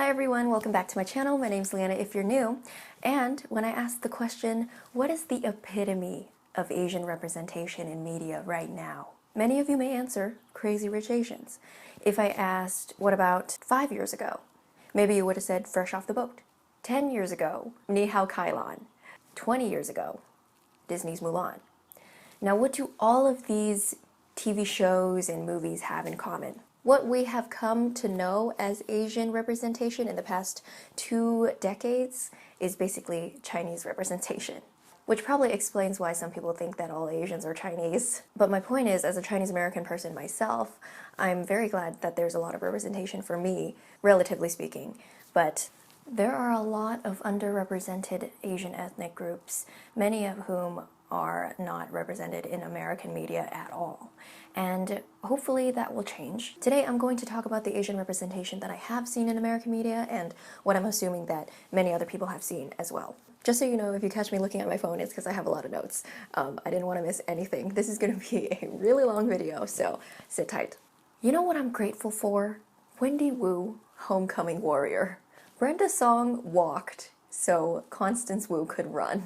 Hi everyone, welcome back to my channel. My name's Leanna if you're new. And when I asked the question, what is the epitome of Asian representation in media right now? Many of you may answer, Crazy Rich Asians. If I asked, what about 5 years ago? Maybe you would have said Fresh Off the Boat. 10 years ago, Ni Hao Kailan. 20 years ago, Disney's Mulan. Now what do all of these TV shows and movies have in common? What we have come to know as Asian representation in the past 2 decades is basically Chinese representation, which probably explains why some people think that all Asians are Chinese. But my point is, as a Chinese American person myself, I'm very glad that there's a lot of representation for me, relatively speaking. But there are a lot of underrepresented Asian ethnic groups, many of whom are not represented in American media at all. And hopefully that will change. Today I'm going to talk about the Asian representation that I have seen in American media and what I'm assuming that many other people have seen as well. Just so you know, if you catch me looking at my phone, it's because I have a lot of notes. I didn't want to miss anything. This is going to be a really long video, so sit tight. You know what I'm grateful for? Wendy Wu, Homecoming Warrior. Brenda Song walked so Constance Wu could run.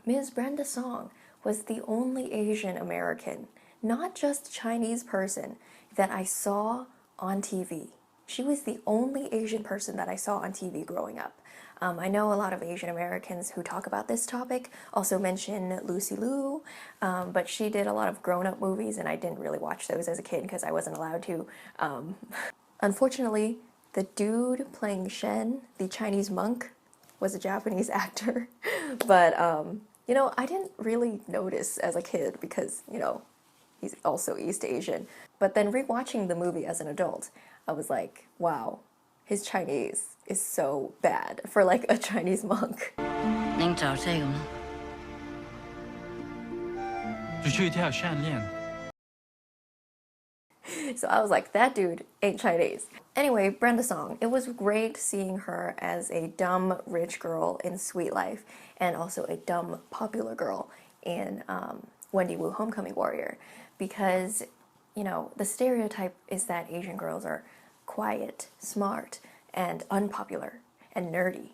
Ms. Brenda Song was the only Asian American, not just Chinese person, that I saw on TV. She was the only Asian person that I saw on TV growing up. I know a lot of Asian Americans who talk about this topic also mention Lucy Liu, but she did a lot of grown-up movies and I didn't really watch those as a kid because I wasn't allowed to. Unfortunately, the dude playing Shen, the Chinese monk, was a Japanese actor, but you know, I didn't really notice as a kid because, you know, he's also East Asian. But then rewatching the movie as an adult, I was like, wow, his Chinese is so bad for like a Chinese monk. So I was like, that dude ain't Chinese. Anyway, Brenda Song. It was great seeing her as a dumb rich girl in Sweet Life and also a dumb popular girl in Wendy Wu, Homecoming Warrior, because, you know, the stereotype is that Asian girls are quiet, smart, and unpopular and nerdy.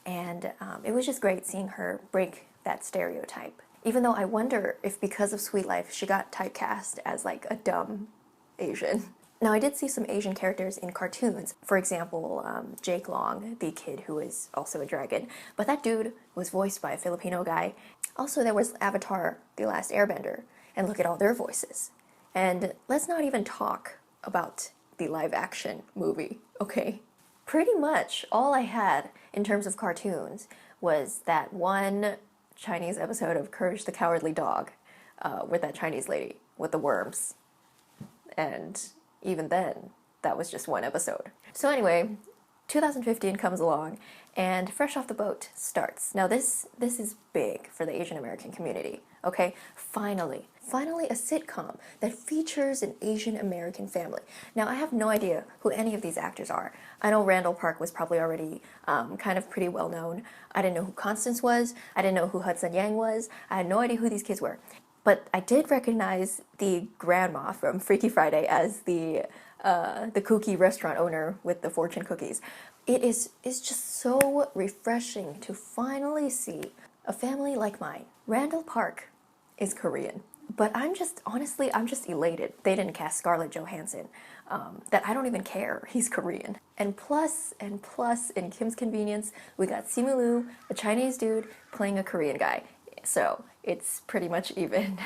And it was just great seeing her break that stereotype. Even though I wonder if because of Sweet Life she got typecast as like a dumb Asian. Now I did see some Asian characters in cartoons. For example, Jake Long, the kid who is also a dragon. But that dude was voiced by a Filipino guy. Also there was Avatar, The Last Airbender. And look at all their voices. And let's not even talk about the live action movie, okay? Pretty much all I had in terms of cartoons was that one Chinese episode of Courage the Cowardly Dog with that Chinese lady with the worms. And even then, that was just one episode. So anyway, 2015 comes along and Fresh Off the Boat starts. Now this is big for the Asian American community, okay? Finally a sitcom that features an Asian American family. Now I have no idea who any of these actors are. I know Randall Park was probably already kind of pretty well known. I didn't know who Constance was. I didn't know who Hudson Yang was. I had no idea who these kids were. But I did recognize the grandma from Freaky Friday as the cookie restaurant owner with the fortune cookies. It's just so refreshing to finally see a family like mine. Randall Park is Korean, but honestly, I'm just elated they didn't cast Scarlett Johansson. That I don't even care, he's Korean. And plus, in Kim's Convenience, we got Simu Liu, a Chinese dude playing a Korean guy. So it's pretty much even.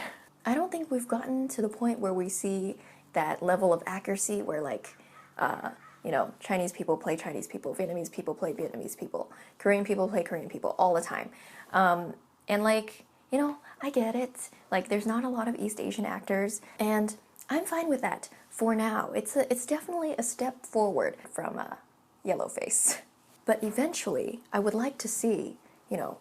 I don't think we've gotten to the point where we see that level of accuracy where like, you know, Chinese people play Chinese people, Vietnamese people play Vietnamese people, Korean people play Korean people all the time. And like, you know, I get it. Like there's not a lot of East Asian actors and I'm fine with that for now. It's definitely a step forward from Yellowface. But eventually I would like to see, you know,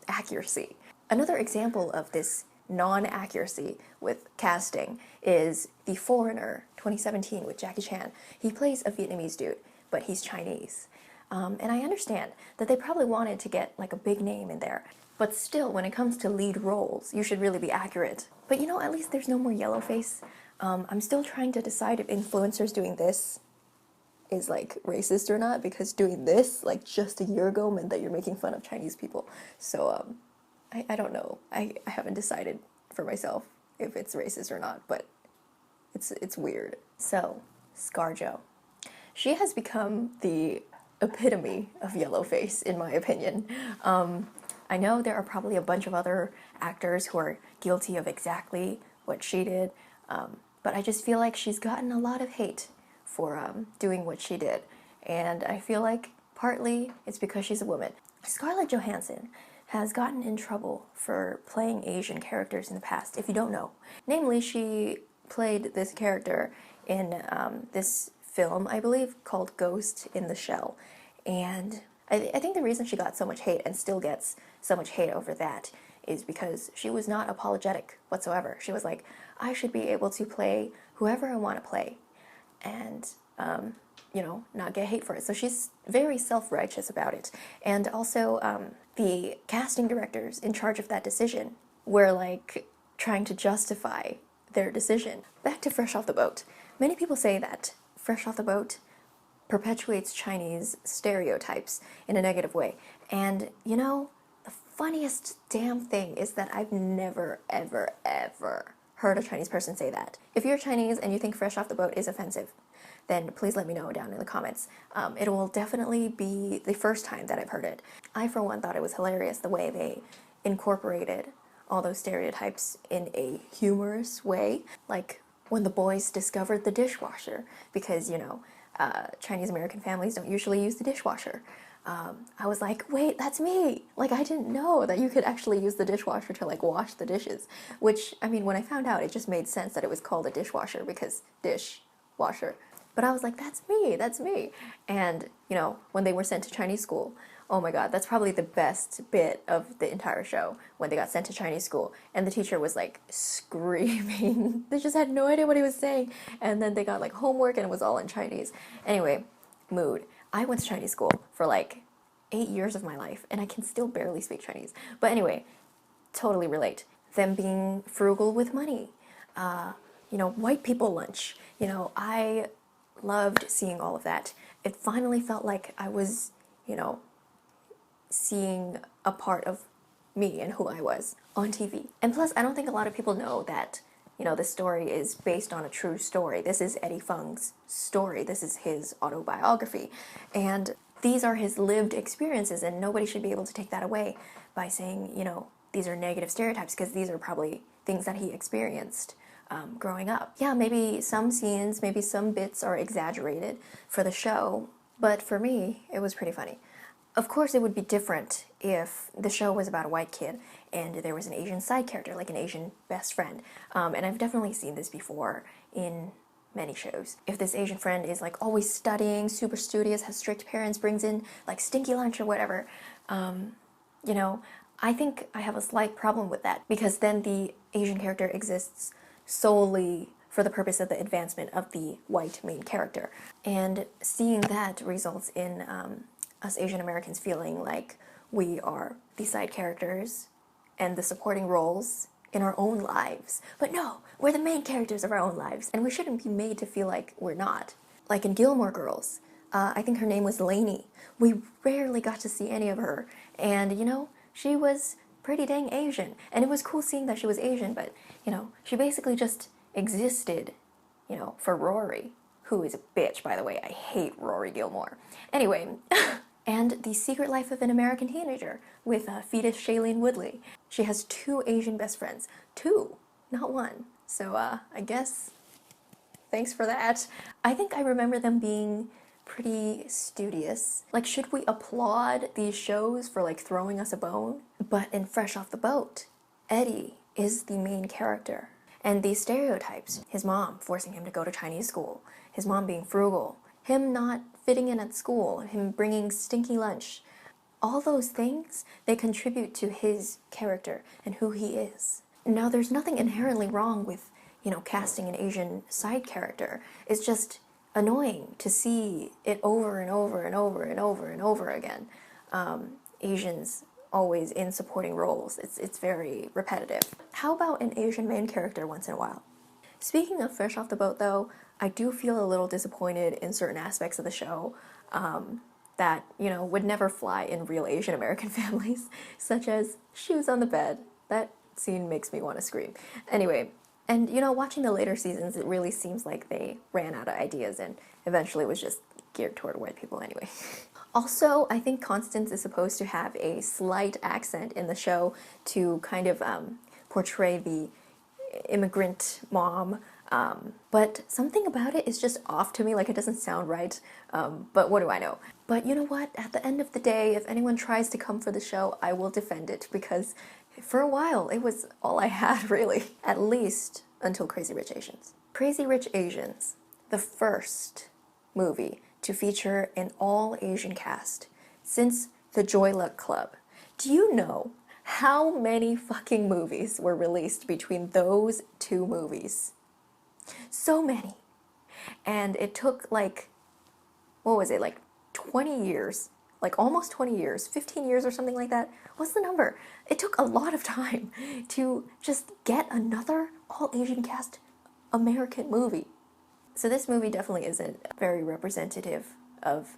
accuracy. Another example of this non-accuracy with casting is The Foreigner 2017 with Jackie Chan. He plays a Vietnamese dude, but he's Chinese. And I understand that they probably wanted to get like a big name in there. But still, when it comes to lead roles, you should really be accurate. But you know, at least there's no more Yellowface. I'm still trying to decide if influencers doing this is like racist or not, because doing this like just a year ago meant that you're making fun of Chinese people. So I don't know. I haven't decided for myself if it's racist or not, but it's weird. So, ScarJo. She has become the epitome of yellow face, in my opinion. I know there are probably a bunch of other actors who are guilty of exactly what she did, but I just feel like she's gotten a lot of hate for doing what she did. And I feel like partly it's because she's a woman. Scarlett Johansson has gotten in trouble for playing Asian characters in the past, if you don't know. Namely, she played this character in this film, I believe, called Ghost in the Shell. And I think the reason she got so much hate and still gets so much hate over that is because she was not apologetic whatsoever. She was like, I should be able to play whoever I want to play and, you know, not get hate for it. So she's very self-righteous about it. And also, the casting directors in charge of that decision were like trying to justify their decision. Back to Fresh Off the Boat. Many people say that Fresh Off the Boat perpetuates Chinese stereotypes in a negative way. And, you know, the funniest damn thing is that I've never, ever, ever heard a Chinese person say that. If you're Chinese and you think Fresh Off the Boat is offensive, then please let me know down in the comments. It will definitely be the first time that I've heard it. I, for one, thought it was hilarious the way they incorporated all those stereotypes in a humorous way. Like when the boys discovered the dishwasher, because, you know, Chinese American families don't usually use the dishwasher. I was like, wait, that's me! Like, I didn't know that you could actually use the dishwasher to, like, wash the dishes. Which, I mean, when I found out, it just made sense that it was called a dishwasher, because dishwasher. But I was like, that's me, that's me. And, you know, when they were sent to Chinese school, oh my god, that's probably the best bit of the entire show, when they got sent to Chinese school, and the teacher was, like, screaming. They just had no idea what he was saying, and then they got, like, homework, and it was all in Chinese. Anyway, mood. I went to Chinese school for, like, 8 years of my life, and I can still barely speak Chinese. But anyway, totally relate. Them being frugal with money. You know, white people lunch. You know, I loved seeing all of that. It finally felt like I was, you know, seeing a part of me and who I was on TV. And plus, I don't think a lot of people know that, you know, this story is based on a true story. This is Eddie Feng's story. This is his autobiography. And these are his lived experiences, and nobody should be able to take that away by saying, you know, these are negative stereotypes, because these are probably things that he experienced growing up. Yeah, maybe some scenes, maybe some bits are exaggerated for the show, but for me, it was pretty funny. Of course, it would be different if the show was about a white kid and there was an Asian side character, like an Asian best friend. And I've definitely seen this before in many shows. If this Asian friend is like always studying, super studious, has strict parents, brings in like stinky lunch or whatever, you know, I think I have a slight problem with that, because then the Asian character exists solely for the purpose of the advancement of the white main character. And seeing that results in us Asian Americans feeling like we are the side characters and the supporting roles in our own lives. But no, we're the main characters of our own lives, and we shouldn't be made to feel like we're not. Like in Gilmore Girls, I think her name was Lainey. We rarely got to see any of her, and you know, she was pretty dang Asian, and it was cool seeing that she was Asian, but you know, she basically just existed, you know, for Rory, who is a bitch, by the way. I hate Rory Gilmore. Anyway, and The Secret Life of an American Teenager with fetus Shailene Woodley. She has 2 Asian best friends. 2, not 1. So I guess thanks for that. I think I remember them being pretty studious. Like, should we applaud these shows for like throwing us a bone? But in Fresh Off the Boat, Eddie is the main character. And these stereotypes, his mom forcing him to go to Chinese school, his mom being frugal, him not fitting in at school, him bringing stinky lunch, all those things, they contribute to his character and who he is. Now, there's nothing inherently wrong with, you know, casting an Asian side character. It's just annoying to see it over and over and over and over and over again. Asians always in supporting roles. It's very repetitive. How about an Asian main character once in a while? Speaking of Fresh Off the Boat, though, I do feel a little disappointed in certain aspects of the show that, you know, would never fly in real Asian American families, such as shoes on the bed. That scene makes me want to scream. Anyway, and you know, watching the later seasons, it really seems like they ran out of ideas and eventually was just geared toward white people anyway. Also, I think Constance is supposed to have a slight accent in the show to kind of portray the immigrant mom, but something about it is just off to me, like it doesn't sound right, but what do I know? But you know what, at the end of the day, if anyone tries to come for the show, I will defend it, because for a while it was all I had, really. At least until Crazy Rich Asians. Crazy Rich Asians, the first movie to feature an all-Asian cast since the Joy Luck Club. Do you know how many fucking movies were released between those two movies? So many. And it took like, what was it, like 20 years, like almost 20 years, 15 years or something like that. What's the number? It took a lot of time to just get another all-Asian cast American movie. So this movie definitely isn't very representative of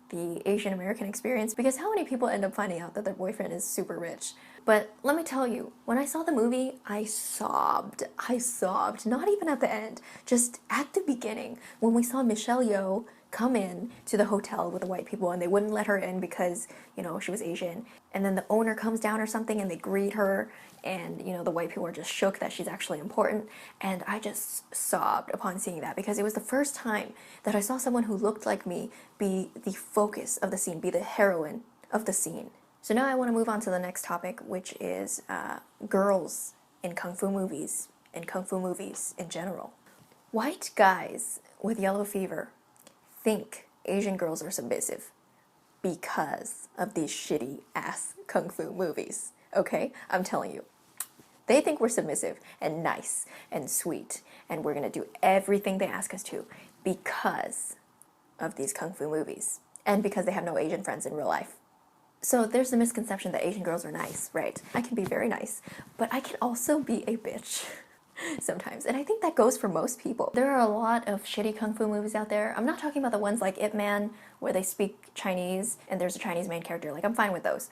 the Asian American experience, because how many people end up finding out that their boyfriend is super rich? But let me tell you, when I saw the movie, I sobbed. I sobbed, not even at the end, just at the beginning, when we saw Michelle Yeoh come in to the hotel with the white people and they wouldn't let her in because, you know, she was Asian. And then the owner comes down or something and they greet her, and, you know, the white people are just shook that she's actually important. And I just sobbed upon seeing that, because it was the first time that I saw someone who looked like me be the focus of the scene, be the heroine of the scene. So now I want to move on to the next topic, which is girls in kung fu movies, and kung fu movies in general. White guys with yellow fever think Asian girls are submissive because of these shitty ass kung fu movies. Okay? I'm telling you. They think we're submissive and nice and sweet, and we're gonna do everything they ask us to because of these kung fu movies, and because they have no Asian friends in real life. So there's the misconception that Asian girls are nice, right? I can be very nice, but I can also be a bitch sometimes, and I think that goes for most people. There are a lot of shitty kung fu movies out there. I'm not talking about the ones like Ip Man, where they speak Chinese and there's a Chinese main character. Like, I'm fine with those.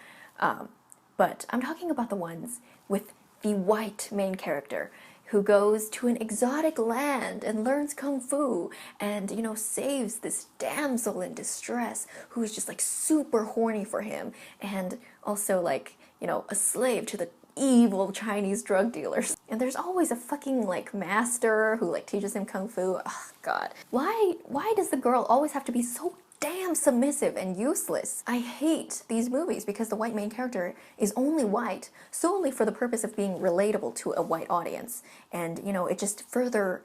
But I'm talking about the ones with the white main character who goes to an exotic land and learns kung fu and, you know, saves this damsel in distress who is just like super horny for him, and also like, you know, a slave to the evil Chinese drug dealers. And there's always a fucking like master who like teaches him kung fu. Oh god. Why does the girl always have to be so damn submissive and useless? I hate these movies because the white main character is only white solely for the purpose of being relatable to a white audience. And, you know, it just further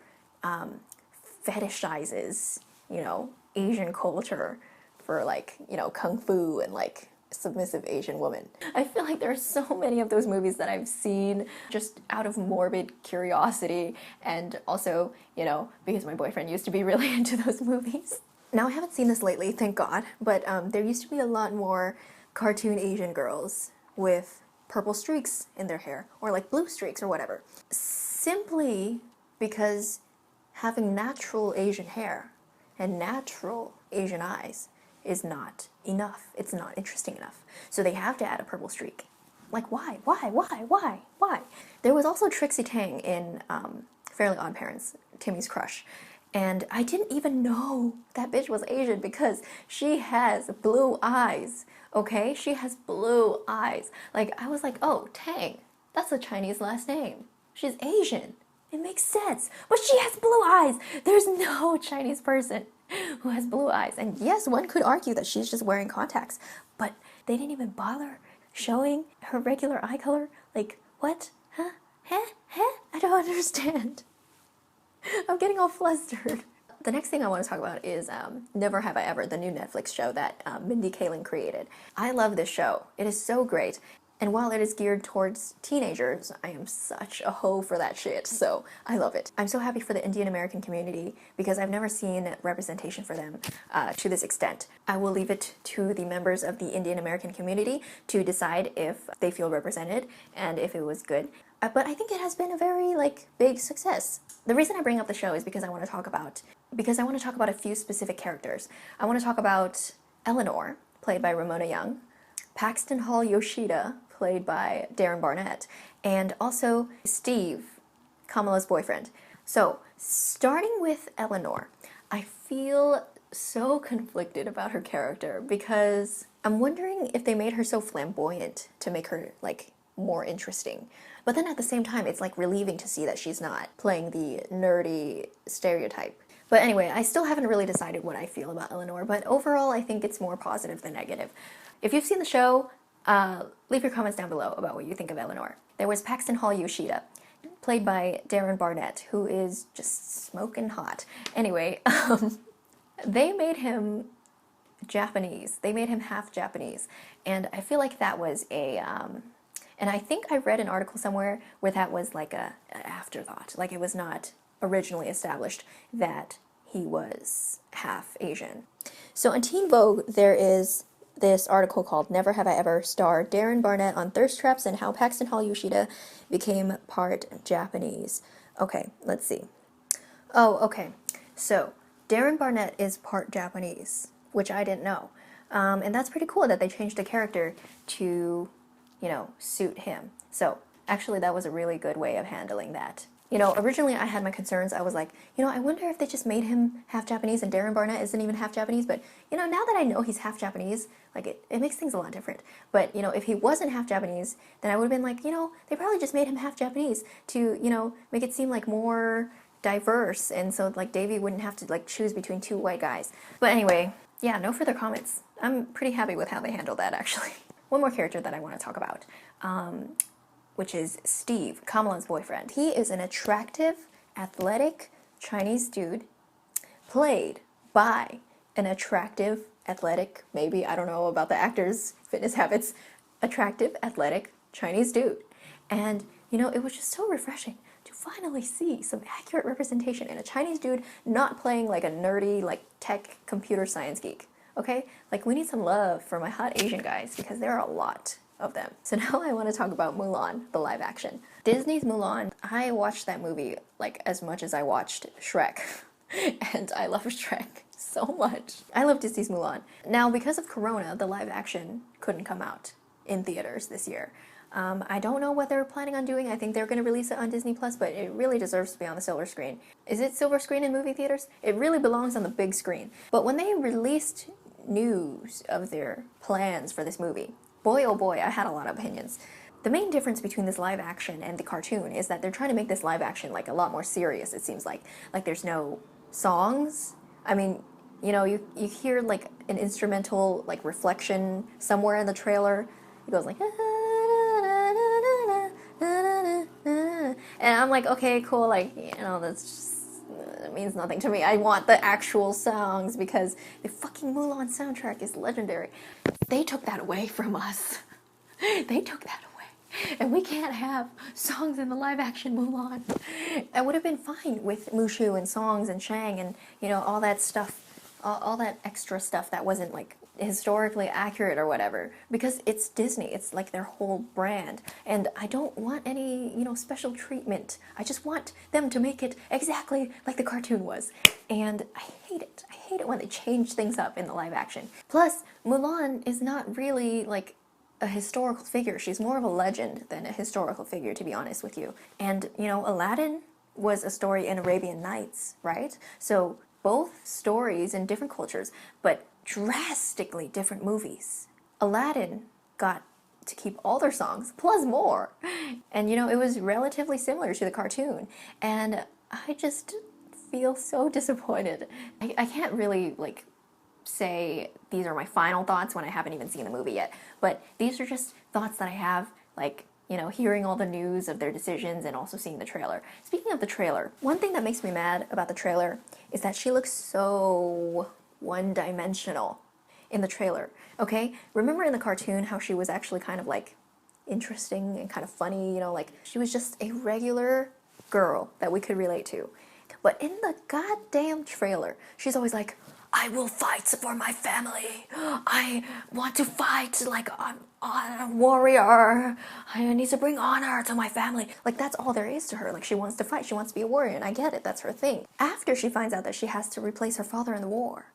fetishizes, you know, Asian culture for like, you know, kung fu and like submissive Asian woman. I feel like there are so many of those movies that I've seen just out of morbid curiosity, and also, you know, because my boyfriend used to be really into those movies. Now, I haven't seen this lately, thank God, but there used to be a lot more cartoon Asian girls with purple streaks in their hair, or like blue streaks or whatever. Simply because having natural Asian hair and natural Asian eyes is not enough. It's not interesting enough. So they have to add a purple streak. Like, why? Why? There was also Trixie Tang in Fairly Odd Parents, Timmy's crush. And I didn't even know that bitch was Asian because she has blue eyes, okay? She has blue eyes. Like, I was like, oh, Tang, that's a Chinese last name. She's Asian. It makes sense. But she has blue eyes. There's no Chinese person who has blue eyes. And yes, one could argue that she's just wearing contacts, but they didn't even bother showing her regular eye color. Like, what? Huh? I don't understand. I'm getting all flustered. The next thing I want to talk about is Never Have I Ever, the new Netflix show that Mindy Kaling created. I love this show. It is so great. And while it is geared towards teenagers, I am such a hoe for that shit, so I love it. I'm so happy for the Indian American community because I've never seen representation for them to this extent. I will leave it to the members of the Indian American community to decide if they feel represented and if it was good. But I think it has been a very, like, big success. The reason I bring up the show is because I want to talk about because I want to talk about a few specific characters. I want to talk about Eleanor, played by Ramona Young, Paxton Hall Yoshida, played by Darren Barnett, and also Steve, Kamala's boyfriend. So, starting with Eleanor, I feel so conflicted about her character because I'm wondering if they made her so flamboyant to make her, like, more interesting. But then at the same time, it's like relieving to see that she's not playing the nerdy stereotype. But anyway, I still haven't really decided what I feel about Eleanor, but overall I think it's more positive than negative. If you've seen the show, leave your comments down below about what you think of Eleanor. There was Paxton Hall Yoshida, played by Darren Barnett, who is just smoking hot. Anyway, they made him Japanese. They made him half Japanese. And I feel like that was and I think I read an article somewhere where that was like an afterthought. Like it was not originally established that he was half Asian. So on Teen Vogue, there is this article called Never Have I Ever, star Darren Barnett on thirst traps and how Paxton Hall Yoshida became part Japanese. Okay, let's see. Oh, okay. So Darren Barnett is part Japanese, which I didn't know. And that's pretty cool that they changed the character to, you know, suit him. So actually that was a really good way of handling that. You know, originally I had my concerns. I was like, you know, I wonder if they just made him half Japanese and Darren Barnett isn't even half Japanese. But, you know, now that I know he's half Japanese, like it makes things a lot different. But, you know, if he wasn't half Japanese, then I would have been like, you know, they probably just made him half Japanese to, you know, make it seem like more diverse. And so like Davy wouldn't have to like choose between two white guys. But anyway, yeah, no further comments. I'm pretty happy with how they handled that actually. One more character that I want to talk about. Which is Steve, Kamala's boyfriend. He is an attractive, athletic Chinese dude played by an attractive, athletic, maybe, I don't know about the actor's fitness habits, attractive, athletic Chinese dude. And, you know, it was just so refreshing to finally see some accurate representation in a Chinese dude not playing like a nerdy, like tech computer science geek. Okay? Like, we need some love for my hot Asian guys because there are a lot of them. So now I want to talk about Mulan, the live action. Disney's Mulan, I watched that movie like as much as I watched Shrek. And I love Shrek so much. I love Disney's Mulan. Now because of Corona, the live action couldn't come out in theaters this year. I don't know what they're planning on doing. I think they're going to release it on Disney Plus, but it really deserves to be on the silver screen. Is it silver screen in movie theaters? It really belongs on the big screen. But when they released news of their plans for this movie, boy, oh boy, I had a lot of opinions. The main difference between this live action and the cartoon is that they're trying to make this live action like a lot more serious, it seems like. Like there's no songs. I mean, you know, you hear like an instrumental like reflection somewhere in the trailer. It goes like, and I'm like, okay, cool, like, you know, that's just, it means nothing to me. I want the actual songs because the fucking Mulan soundtrack is legendary. They took that away from us. They took that away. And we can't have songs in the live action Mulan. I would have been fine with Mushu and songs and Shang and, you know, all that stuff, all that extra stuff that wasn't like historically accurate or whatever, because it's Disney. It's like their whole brand. And I don't want any, you know, special treatment. I just want them to make it exactly like the cartoon was. And I hate it. I hate it when they change things up in the live action. Plus, Mulan is not really like a historical figure. She's more of a legend than a historical figure, to be honest with you. And, you know, Aladdin was a story in Arabian Nights, right? So both stories in different cultures, but drastically different movies. Aladdin got to keep all their songs, plus more. And, you know, it was relatively similar to the cartoon. And I just feel so disappointed. I can't really, like, say these are my final thoughts when I haven't even seen the movie yet. But these are just thoughts that I have, like, you know, hearing all the news of their decisions and also seeing the trailer. Speaking of the trailer, one thing that makes me mad about the trailer is that she looks so one-dimensional in the trailer, okay? Remember in the cartoon how she was actually kind of like interesting and kind of funny, you know, like she was just a regular girl that we could relate to. But in the goddamn trailer, she's always like, I will fight for my family. I want to fight like I'm a warrior. I need to bring honor to my family. Like, that's all there is to her. Like, she wants to fight. She wants to be a warrior, and I get it. That's her thing. After she finds out that she has to replace her father in the war.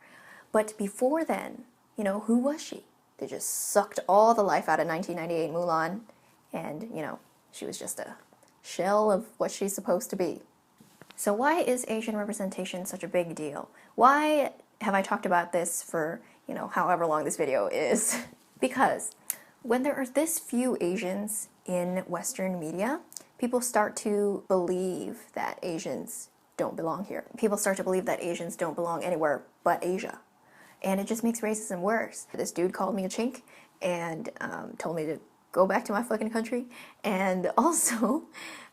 But before then, you know, who was she? They just sucked all the life out of 1998 Mulan, and, you know, she was just a shell of what she's supposed to be. So why is Asian representation such a big deal? Why have I talked about this for, you know, however long this video is? Because when there are this few Asians in Western media, people start to believe that Asians don't belong here. People start to believe that Asians don't belong anywhere but Asia. And it just makes racism worse. This dude called me a chink and told me to go back to my fucking country. And also,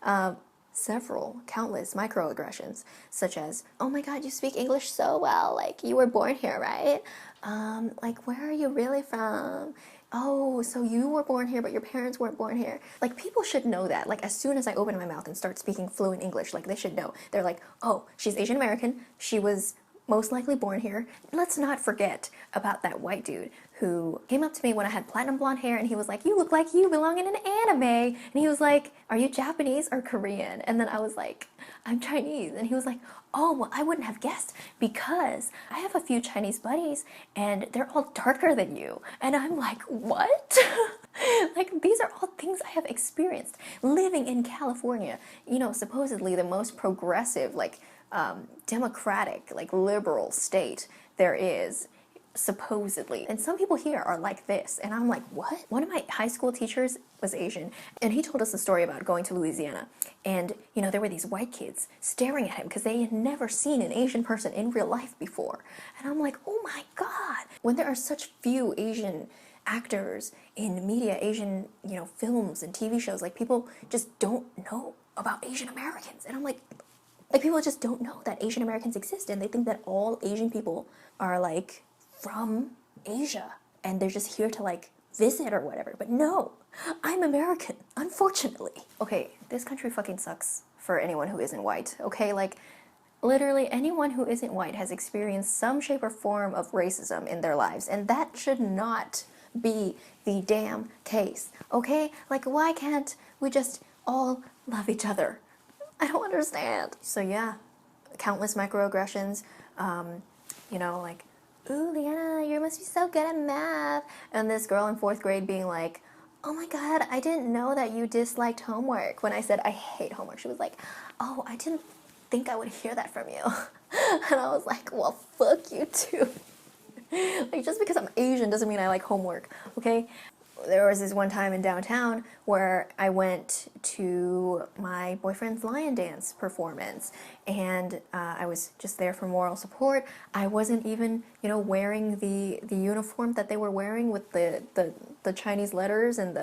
countless microaggressions, such as, oh my god, you speak English so well, like, you were born here, right? Like, where are you really from? Oh, so you were born here, but your parents weren't born here. Like, people should know that. Like, as soon as I open my mouth and start speaking fluent English, like, they should know. They're like, oh, she's Asian American, she was most likely born here. Let's not forget about that white dude who came up to me when I had platinum blonde hair, and he was like, you look like you belong in an anime. And he was like, are you Japanese or Korean? And then I was like, I'm Chinese. And he was like, oh, well, I wouldn't have guessed because I have a few Chinese buddies and they're all darker than you. And I'm like, what? Like, these are all things I have experienced living in California, you know, supposedly the most progressive, like, democratic, like, liberal state there is, supposedly. And some people here are like this, and I'm like, what? One of my high school teachers was Asian, and he told us a story about going to Louisiana, and, you know, there were these white kids staring at him because they had never seen an Asian person in real life before. And I'm like, oh my god. When there are such few Asian actors in media, Asian, you know, films and TV shows, like, people just don't know about Asian Americans. And I'm like, people just don't know that Asian Americans exist, and they think that all Asian people are, like, from Asia, and they're just here to, like, visit or whatever. But no, I'm American, unfortunately. Okay, this country fucking sucks for anyone who isn't white, okay? Like, literally anyone who isn't white has experienced some shape or form of racism in their lives, and that should not be the damn case, okay? Like, why can't we just all love each other? I don't understand. So yeah, countless microaggressions, you know, like, ooh, Leanna, you must be so good at math. And this girl in 4th grade being like, oh my god, I didn't know that you disliked homework. When I said I hate homework, she was like, oh, I didn't think I would hear that from you. And I was like, well, fuck you too. Like, just because I'm Asian doesn't mean I like homework, okay? There was this one time in downtown where I went to my boyfriend's lion dance performance, and I was just there for moral support. I wasn't even, you know, wearing the uniform that they were wearing with the Chinese letters and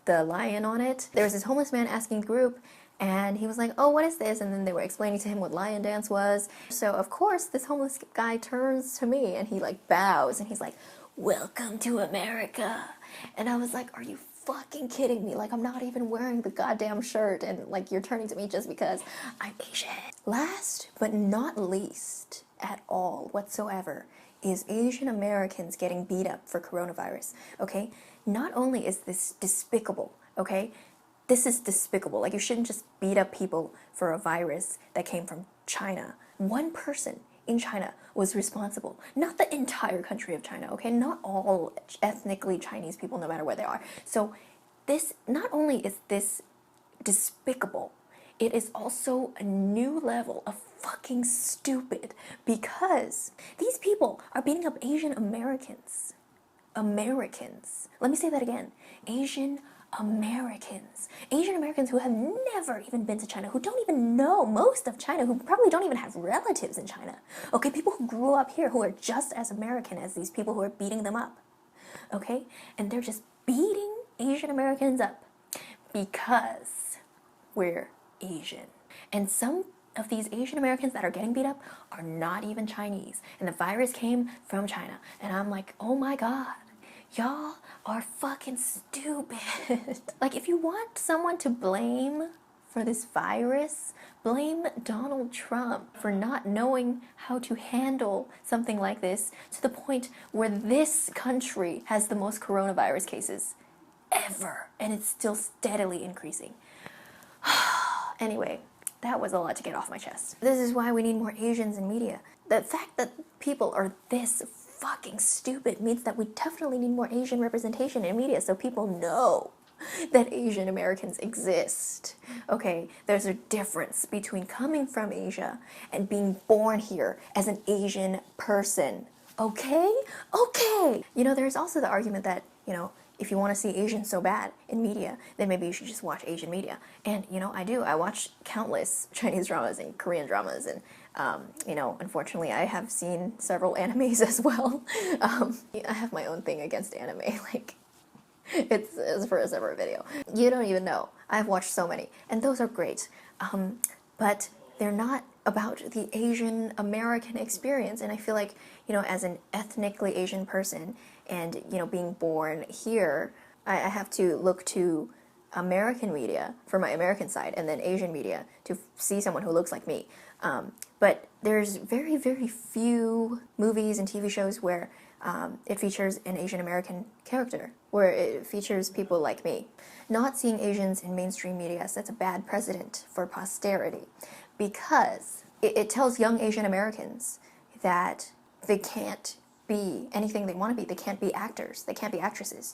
the lion on it. There was this homeless man asking the group, and he was like, oh, what is this? And then they were explaining to him what lion dance was. So of course this homeless guy turns to me and he, like, bows, and he's like, welcome to America. And I was like, are you fucking kidding me? Like, I'm not even wearing the goddamn shirt, and, like, you're turning to me just because I'm Asian. Last but not least at all whatsoever is Asian Americans getting beat up for coronavirus, okay? Not only is this despicable, okay? This is despicable. Like, you shouldn't just beat up people for a virus that came from China. One person in China was responsible. Not the entire country of China, okay? Not all ethnically Chinese people, no matter where they are. So this, not only is this despicable, it is also a new level of fucking stupid, because these people are beating up Asian Americans. Americans. Let me say that again. Asian Americans. Asian Americans who have never even been to China, who don't even know most of China, who probably don't even have relatives in China. Okay, people who grew up here who are just as American as these people who are beating them up. Okay? And they're just beating Asian Americans up because we're Asian. And some of these Asian Americans that are getting beat up are not even Chinese. And the virus came from China. And I'm like, oh my god. Y'all are fucking stupid. Like, if you want someone to blame for this virus. Blame Donald Trump for not knowing how to handle something like this to the point where this country has the most coronavirus cases ever, and it's still steadily increasing. Anyway, that was a lot to get off my chest. This is why we need more Asians in media. The fact that people are this fucking stupid means that we definitely need more Asian representation in media so people know that Asian Americans exist. Okay, there's a difference between coming from Asia and being born here as an Asian person. Okay? Okay! You know, there's also the argument that, you know, if you want to see Asians so bad in media, then maybe you should just watch Asian media. And, you know, I do. I watch countless Chinese dramas and Korean dramas, and, you know, unfortunately, I have seen several animes as well. I have my own thing against anime, like, it's for a separate video. You don't even know. I've watched so many, and those are great. But they're not about the Asian American experience, and I feel like, you know, as an ethnically Asian person, and, you know, being born here, I have to look to American media for my American side, and then Asian media to see someone who looks like me. But there's very, very few movies and TV shows where it features an Asian American character, where it features people like me. Not seeing Asians in mainstream media sets a bad precedent for posterity, because it tells young Asian Americans that they can't be anything they want to be. They can't be actors. They can't be actresses.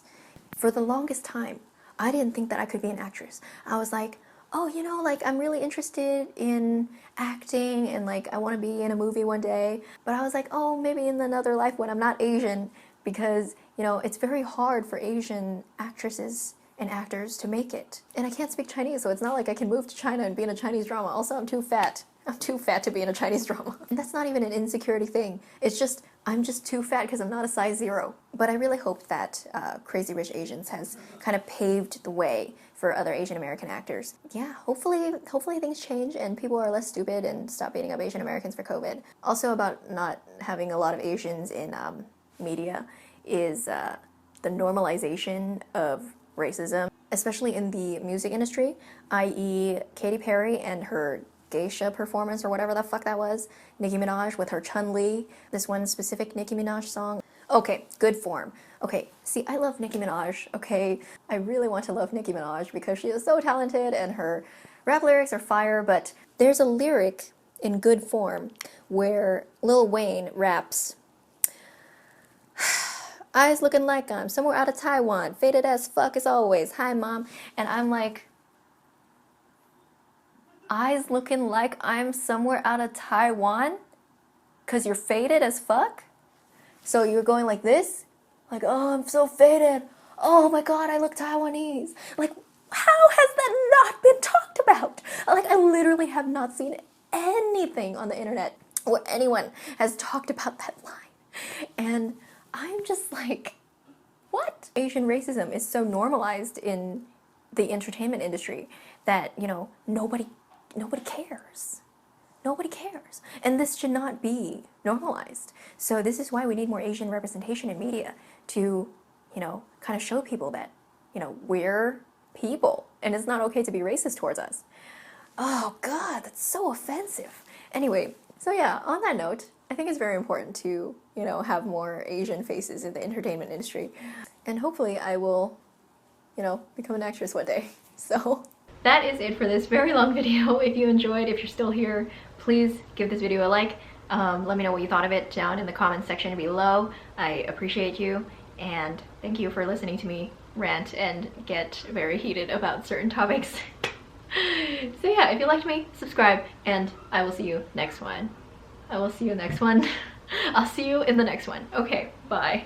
For the longest time, I didn't think that I could be an actress. I was like, oh, you know, like, I'm really interested in acting, and, like, I want to be in a movie one day. But I was like, oh, maybe in another life when I'm not Asian, because, you know, it's very hard for Asian actresses and actors to make it. And I can't speak Chinese, so it's not like I can move to China and be in a Chinese drama. Also, I'm too fat. I'm too fat to be in a Chinese drama. And that's not even an insecurity thing. It's just, I'm just too fat because I'm not a size 0. But I really hope that Crazy Rich Asians has kind of paved the way for other Asian American actors. Yeah, hopefully things change and people are less stupid and stop beating up Asian Americans for COVID. Also, about not having a lot of Asians in media is the normalization of racism, especially in the music industry, i.e. Katy Perry and her geisha performance, or whatever the fuck that was, Nicki Minaj with her Chun-Li, this one specific Nicki Minaj song. Okay, good form. Okay, see, I love Nicki Minaj, okay? I really want to love Nicki Minaj because she is so talented and her rap lyrics are fire, but there's a lyric in good form where Lil Wayne raps, eyes looking like I'm somewhere out of Taiwan, faded as fuck as always, hi mom, and I'm like, eyes looking like I'm somewhere out of Taiwan? Cause you're faded as fuck? So you're going like this? Like, oh, I'm so faded. Oh my god, I look Taiwanese. Like, how has that not been talked about? Like, I literally have not seen anything on the internet where anyone has talked about that line. And I'm just like, what? Asian racism is so normalized in the entertainment industry that, you know, nobody cares. Nobody cares. And this should not be normalized. So this is why we need more Asian representation in media to, you know, kind of show people that, you know, we're people and it's not okay to be racist towards us. Oh god, that's so offensive. Anyway, so yeah, on that note, I think it's very important to, you know, have more Asian faces in the entertainment industry. And hopefully I will, you know, become an actress one day. So that is it for this very long video. If you enjoyed, if you're still here, please give this video a like. Let me know what you thought of it down in the comments section below. I appreciate you, and thank you for listening to me rant and get very heated about certain topics. So yeah, if you liked me, subscribe, and I will see you next one. I'll see you in the next one. Okay, bye.